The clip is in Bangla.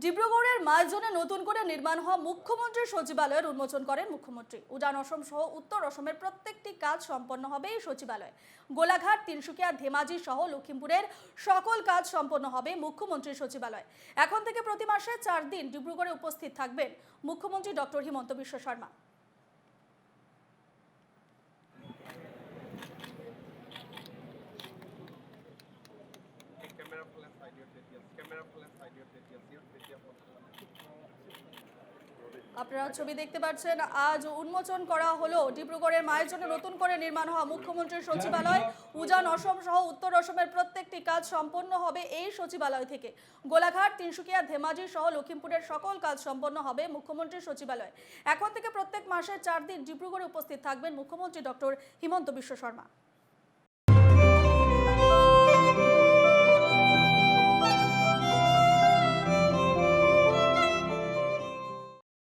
ডিব্রুগড়ের মাইজনে নতুন করে নির্মাণ হওয়া মুখ্যমন্ত্রীর সচিবালয়ের উন্মোচন করেন মুখ্যমন্ত্রী। উজান অসম সহ উত্তর অসমের প্রত্যেকটি কাজ সম্পন্ন হবে এই সচিবালয়ে। গোলাঘাট, তিনসুকিয়া, ধেমাজি সহ লখিমপুরের সকল কাজ সম্পন্ন হবে মুখ্যমন্ত্রীর সচিবালয়। এখন থেকে প্রতি মাসে 4 দিন ডিব্রুগড়ে উপস্থিত থাকবেন মুখ্যমন্ত্রী ডক্টর হিমন্ত বিশ্ব শর্মা। আপনারা ছবি দেখতে পাচ্ছেন, আজ উন্মোচন করা হলো ডিব্রুগড়ের মাইজনে নতুন করে নির্মাণ হওয়া মুখ্যমন্ত্রীর সচিবালয়। উজান অসম সহ উত্তর অসমের প্রত্যেকটি কাজ সম্পন্ন হবে এই সচিবালয় থেকে। গোলাঘাট, তিনসুকিয়া, ধেমাজি সহ লখিমপুরের সকল কাজ সম্পন্ন হবে মুখ্যমন্ত্রীর সচিবালয়। এখন থেকে প্রত্যেক মাসে 4 দিন ডিব্রুগড়ে উপস্থিত থাকবেন মুখ্যমন্ত্রী ডক্টর হিমন্ত বিশ্ব শর্মা।